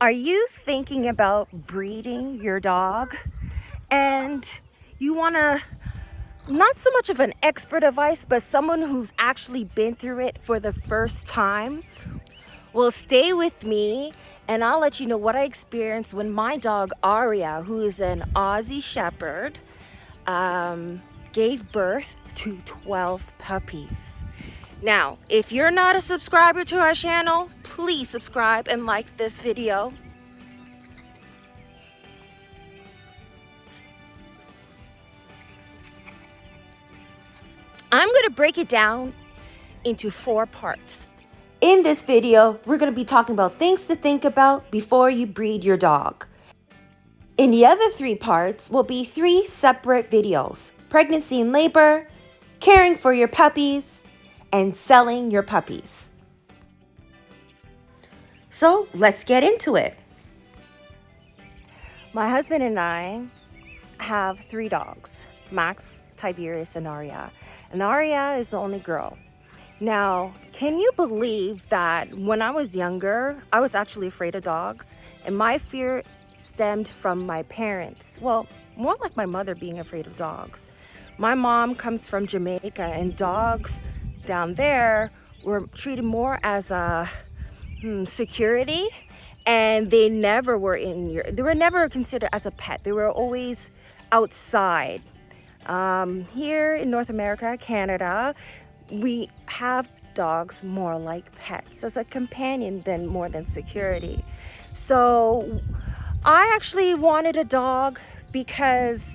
Are you thinking about breeding your dog and you want to, not so much of an expert advice, but someone who's actually been through it for the first time? Well, stay with me and I'll let you know what I experienced when my dog Aria, who is an Aussie Shepherd, gave birth to 12 puppies. Now, if you're not a subscriber to our channel, please subscribe and like this video. I'm going to break it down into 4 parts. In this video, we're going to be talking about things to think about before you breed your dog. In the other 3 parts will be 3 separate videos: pregnancy and labor, caring for your puppies, and selling your puppies. So let's get into it. My husband and I have 3 dogs: Max, Tiberius, and Aria. And Aria is the only girl. Now, can you believe that when I was younger, I was actually afraid of dogs? And my fear stemmed from my parents. Well, more like my mother being afraid of dogs. My mom comes from Jamaica, and dogs down there were treated more as a security, and they were never considered as a pet. They were always outside. Here in North America, Canada, we have dogs more like pets, as a companion more than security. So I actually wanted a dog because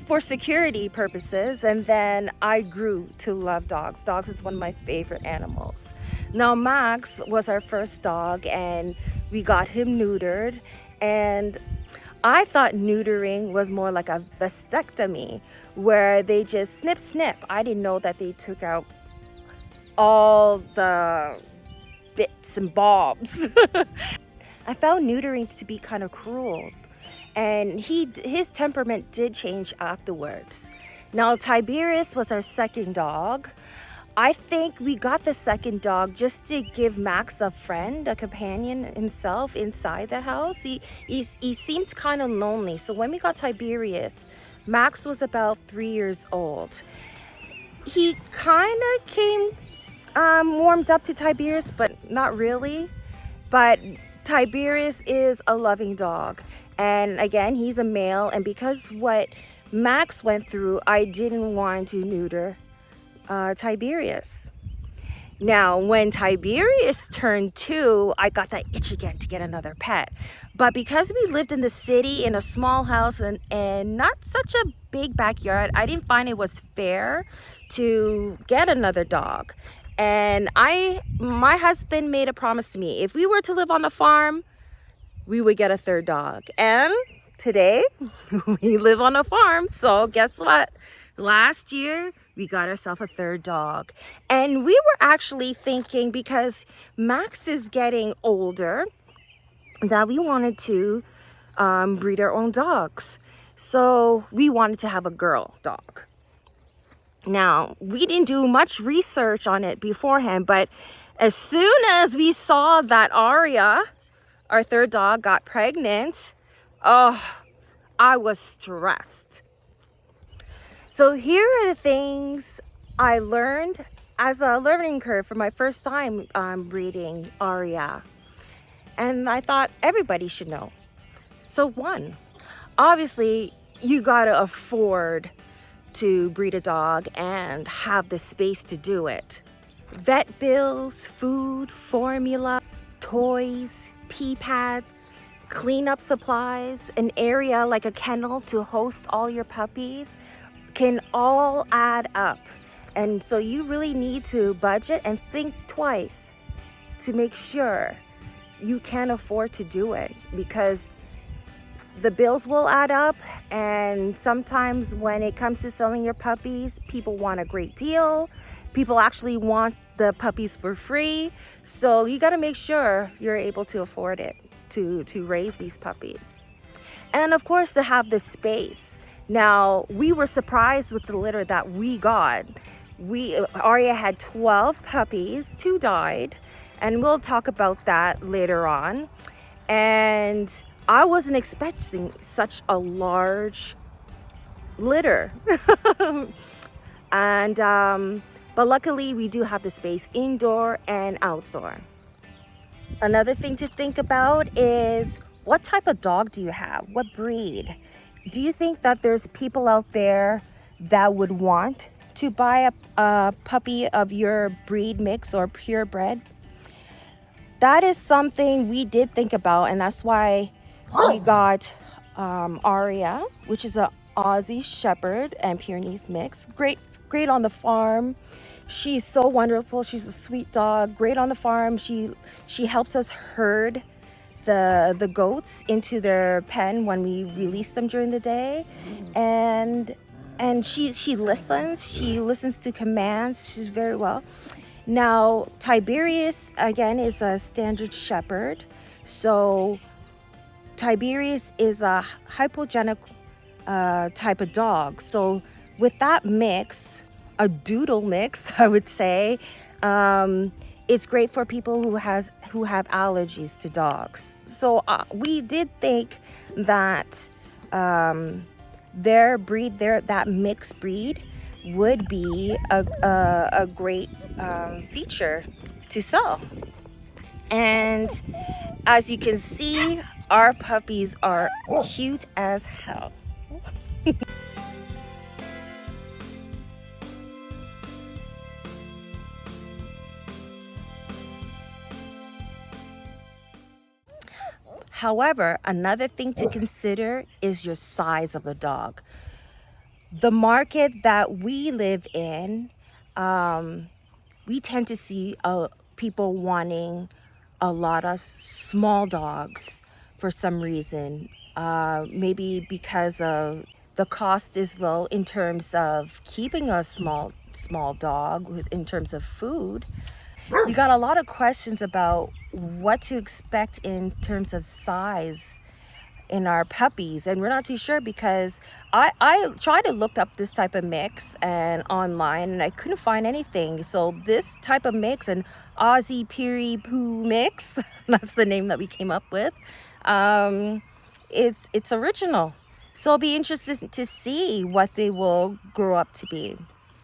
for security purposes, and then I grew to love dogs. Dogs is one of my favorite animals. Now, Max was our first dog, and we got him neutered, and I thought neutering was more like a vasectomy, where they just snip. I didn't know that they took out all the bits and bobs. I found neutering to be kind of cruel, and his temperament did change afterwards. Now, Tiberius was our second dog. I think we got the second dog just to give Max a friend, a companion himself inside the house. He seemed kind of lonely. So when we got Tiberius, Max was about 3 years old. He kind of came warmed up to Tiberius, but not really. But Tiberius is a loving dog. And again, he's a male. And because what Max went through, I didn't want to neuter Tiberius. Now, when Tiberius turned 2, I got that itch again to get another pet. But because we lived in the city in a small house and not such a big backyard, I didn't find it was fair to get another dog. And my husband made a promise to me: if we were to live on a farm, we would get a 3rd dog. And today we live on a farm. So guess what? Last year, we got ourselves a 3rd dog. And we were actually thinking, because Max is getting older, that we wanted to breed our own dogs. So we wanted to have a girl dog. Now, we didn't do much research on it beforehand, but as soon as we saw that Aria, our 3rd dog, got pregnant, I was stressed. So here are the things I learned as a learning curve for my first time breeding Aria. And I thought everybody should know. So 1, obviously you gotta afford to breed a dog and have the space to do it. Vet bills, food, formula, toys, pee pads, cleanup supplies, an area like a kennel to host all your puppies can all add up. And so you really need to budget and think twice to make sure you can afford to do it, because the bills will add up. And sometimes when it comes to selling your puppies, people want a great deal. People actually want the puppies for free. So you got to make sure you're able to afford it to raise these puppies. And of course, to have the space. Now, we were surprised with the litter that we got. Aria had 12 puppies, 2 died, and we'll talk about that later on. and I wasn't expecting such a large litter. And but luckily we do have the space indoor and outdoor. Another thing to think about is, what type of dog do you have? What breed? Do you think that there's people out there that would want to buy a puppy of your breed mix or purebred? That is something we did think about, and that's why we got Aria, which is an Aussie Shepherd and Pyrenees mix. Great on the farm. She's so wonderful. She's a sweet dog. Great on the farm. She helps us herd the goats into their pen when we release them during the day, and she listens. She listens to commands. She's very well. Now, Tiberius, again, is a standard shepherd. So Tiberius is a hypogenic type of dog. So with that mix, a doodle mix, I would say, it's great for people who have allergies to dogs. So we did think that that mixed breed would be a great feature to sell. And as you can see, our puppies are cute as hell. However, another thing to consider is your size of the dog. The market that we live in, we tend to see people wanting a lot of small dogs for some reason. Maybe because of the cost is low in terms of keeping a small dog, in terms of food. We got a lot of questions about what to expect in terms of size in our puppies, and we're not too sure, because I tried to look up this type of mix and online, and I couldn't find anything. So this type of mix, an Aussie Piri Poo mix, that's the name that we came up with, it's original. So I'll be interested to see what they will grow up to be.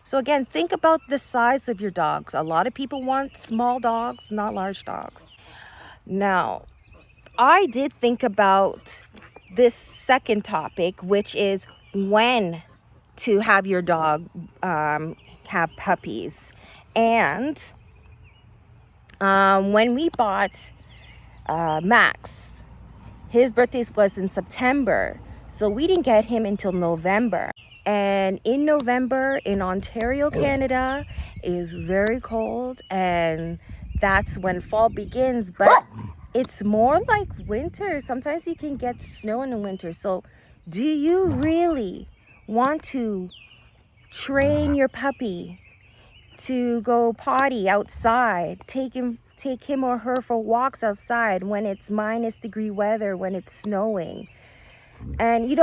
So again, think about the size of your dogs. A lot of people want small dogs, not large dogs. Now, I did think about this second topic, which is when to have your dog have puppies. And when we bought Max, his birthday was in September, so we didn't get him until November. And in November in Ontario, Canada, it is very cold, and that's when fall begins, but it's more like winter. Sometimes you can get snow in the winter. So do you really want to train your puppy to go potty outside, take him or her for walks outside when it's -degree weather, when it's snowing? And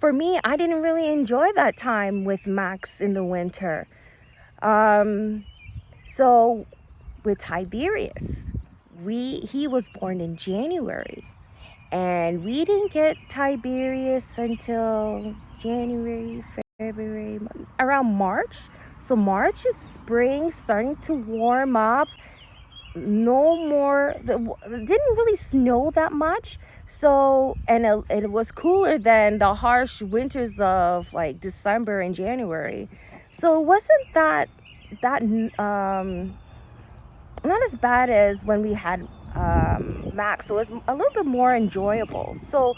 for me, I didn't really enjoy that time with Max in the winter. So with Tiberius, he was born in January, and we didn't get Tiberius until January, February, around March. So March is spring, starting to warm up. No more, it didn't really snow that much. So, and it was cooler than the harsh winters of like December and January. So it wasn't that not as bad as when we had Max. So it was a little bit more enjoyable. So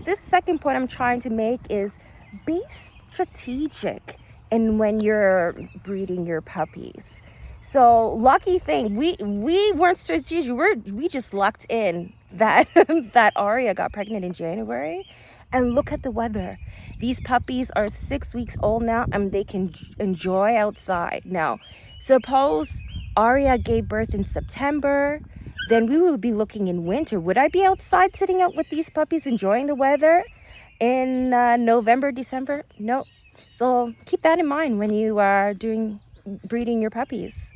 this second point I'm trying to make is, be strategic in when you're breeding your puppies. So lucky thing, we weren't strategic. We just lucked in that that Aria got pregnant in January. And look at the weather. These puppies are 6 weeks old now, and they can enjoy outside. Now, suppose Aria gave birth in September, then we would be looking in winter. Would I be outside sitting out with these puppies enjoying the weather in November, December? No. So keep that in mind when you are breeding your puppies.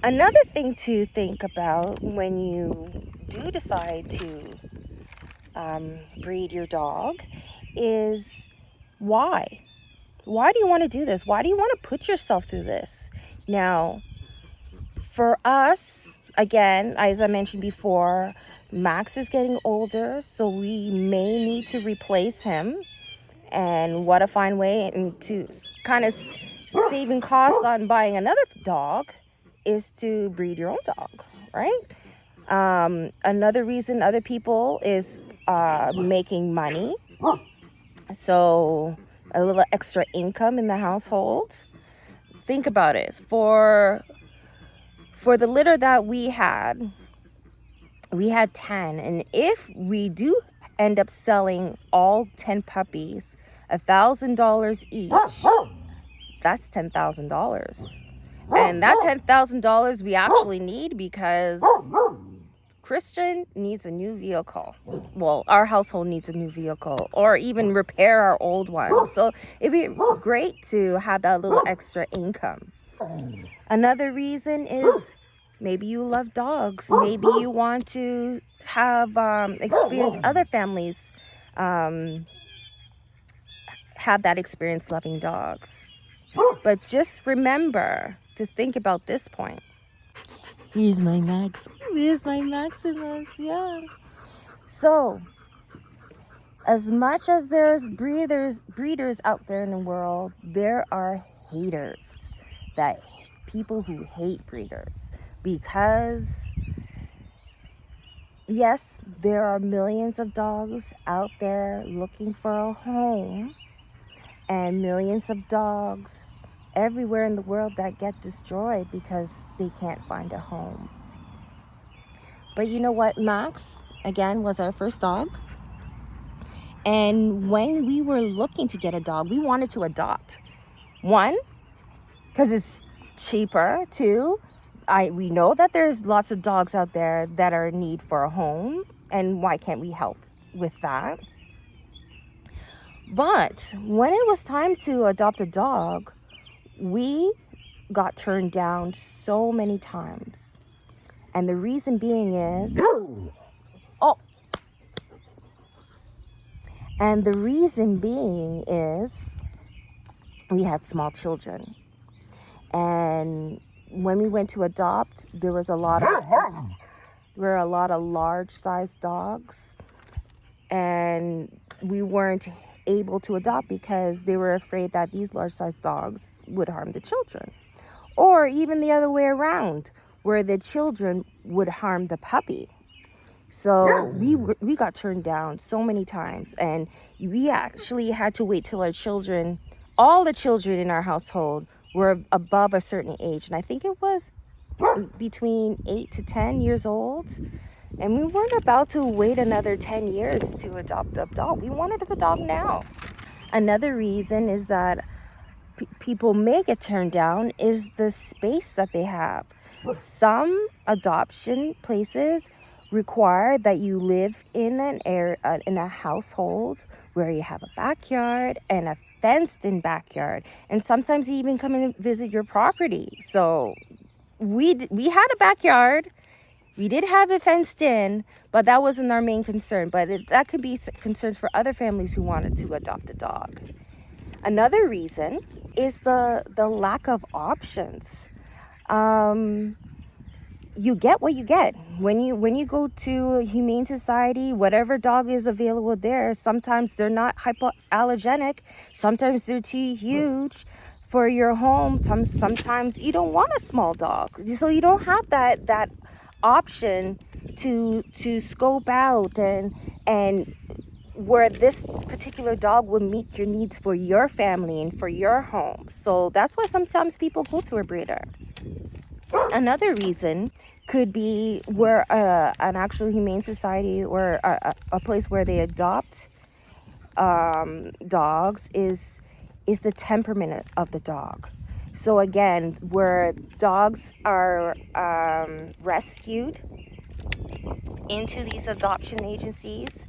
Another thing to think about when you do decide to breed your dog is why? Why do you want to do this? Why do you want to put yourself through this? Now, for us, again, as I mentioned before, Max is getting older, so we may need to replace him. And what a fine way and to kind of saving costs on buying another dog is to breed your own dog, right? Another reason other people is making money. So a little extra income in the household. Think about it. For the litter that we had 10. And if we do end up selling all 10 puppies, $1,000 each, that's $10,000. And that $10,000 we actually need because Christian needs a new vehicle. Well, our household needs a new vehicle or even repair our old one. So it'd be great to have that little extra income. Another reason is maybe you love dogs. Maybe you want to have experience other families have that experience loving dogs. But just remember to think about this point. Here's my Max. Here's my Maximus. Yeah. So, as much as there's breeders out there in the world, there are haters. People who hate breeders. Because, yes, there are millions of dogs out there looking for a home. And millions of dogs everywhere in the world that get destroyed because they can't find a home. But you know what? Max, again, was our first dog. And when we were looking to get a dog, we wanted to adopt. One, because it's cheaper. Two, we know that there's lots of dogs out there that are in need for a home. And why can't we help with that? But when it was time to adopt a dog, we got turned down so many times. And the reason being is, we had small children. And when we went to adopt, there were a lot of large-sized dogs, and we weren't able to adopt because they were afraid that these large-sized dogs would harm the children, or even the other way around, where the children would harm the puppy. So we got turned down so many times, and we actually had to wait till all the children in our household were above a certain age, and I think it was between 8 to 10 years old. And we weren't about to wait another 10 years to adopt a dog. We wanted a dog now. Another reason is that people may get turned down is the space that they have. Some adoption places require that you live in in a household where you have a backyard and a fenced-in backyard. And sometimes you even come and visit your property. So we had a backyard. We did have it fenced in, but that wasn't our main concern. But that could be concerns for other families who wanted to adopt a dog. Another reason is the lack of options. You get what you get. When you go to a humane society, whatever dog is available there, sometimes they're not hypoallergenic. Sometimes they're too huge for your home. Sometimes you don't want a small dog. So you don't have that option to scope out and where this particular dog will meet your needs for your family and for your home. So that's why sometimes people go to a breeder. Another reason could be where an actual humane society or a place where they adopt dogs is the temperament of the dog. So again, where dogs are rescued into these adoption agencies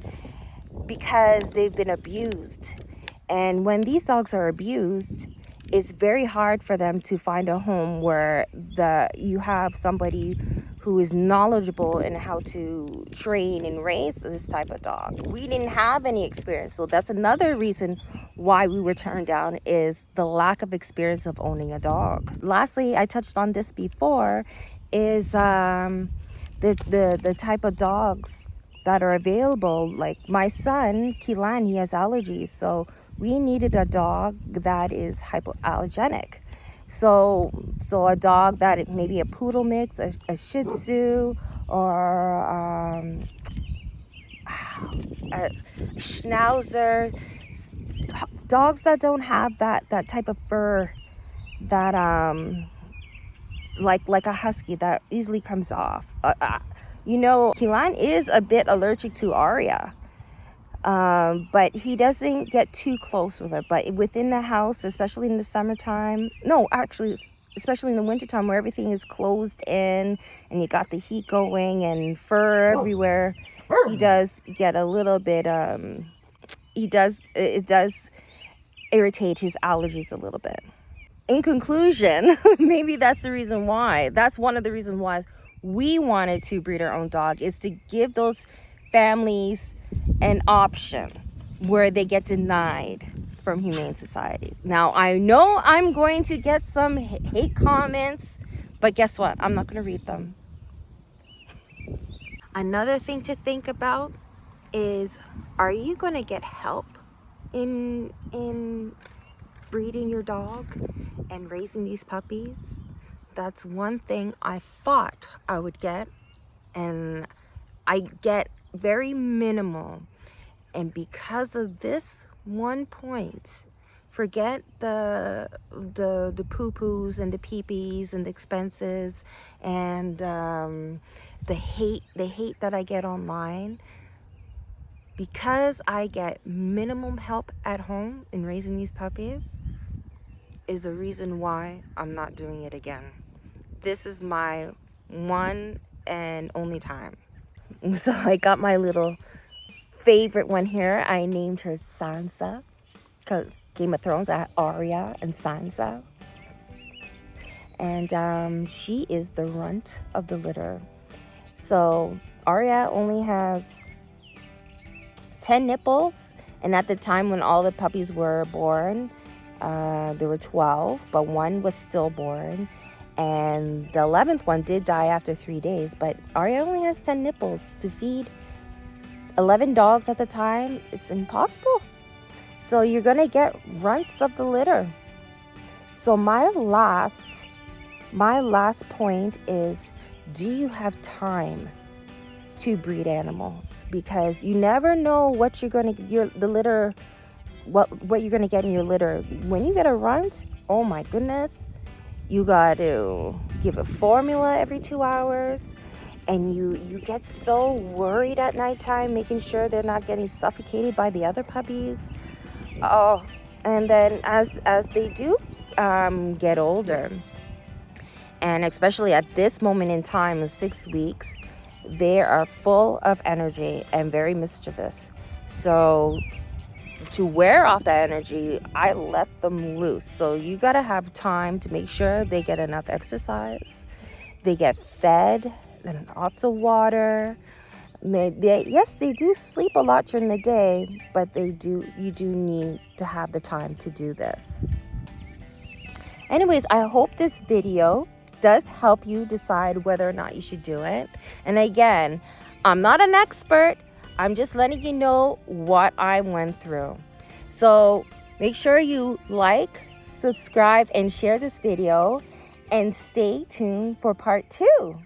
because they've been abused. And when these dogs are abused, it's very hard for them to find a home where you have somebody who is knowledgeable in how to train and raise this type of dog. We didn't have any experience, so that's another reason why we were turned down, is the lack of experience of owning a dog. Lastly, I touched on this before, is the type of dogs that are available. Like my son Keelan, he has allergies, so we needed a dog that is hypoallergenic. So a dog that maybe a poodle mix, a Shih Tzu, or a Schnauzer, dogs that don't have that type of fur that like a husky that easily comes off. Keelan is a bit allergic to Aria. But he doesn't get too close with her. But within the house, especially in the summertime, especially in the wintertime where everything is closed in and you got the heat going and fur everywhere, he does get a little bit, it does irritate his allergies a little bit. In conclusion, maybe that's the reason why. That's one of the reasons why we wanted to breed our own dog, is to give those families an option where they get denied from Humane Society. Now, I know I'm going to get some hate comments, but guess what? I'm not going to read them. Another thing to think about is, are you going to get help in breeding your dog and raising these puppies? That's one thing I thought I would get, and I get very minimal. And because of this one point, forget the poo-poos and the pee-pees and the expenses and the hate that I get online. Because I get minimum help at home in raising these puppies is the reason why I'm not doing it again. This is my one and only time. So I got my little favorite one here. I named her Sansa, because Game of Thrones, I had Arya and Sansa. And she is the runt of the litter. So Arya only has 10 nipples, and at the time when all the puppies were born, there were 12, but one was stillborn, and the 11th one did die after 3 days. But Arya only has 10 nipples to feed 11 dogs at the time. It's impossible. So you're gonna get runts of the litter. So my last point is, do you have time to breed animals? Because you never know what you're gonna what you're gonna get in your litter. When you get a runt, oh my goodness, you got to give it formula every 2 hours, and you get so worried at nighttime, making sure they're not getting suffocated by the other puppies. Oh, and then as they do get older, and especially at this moment in time, 6 weeks, they are full of energy and very mischievous. So to wear off that energy, I let them loose. So you got to have time to make sure they get enough exercise, they get fed, and lots of water. Yes, they do sleep a lot during the day, but you do need to have the time to do this. Anyways, I hope this video does help you decide whether or not you should do it. And again, I'm not an expert. I'm just letting you know what I went through. So make sure you like, subscribe, and share this video, and stay tuned for part 2.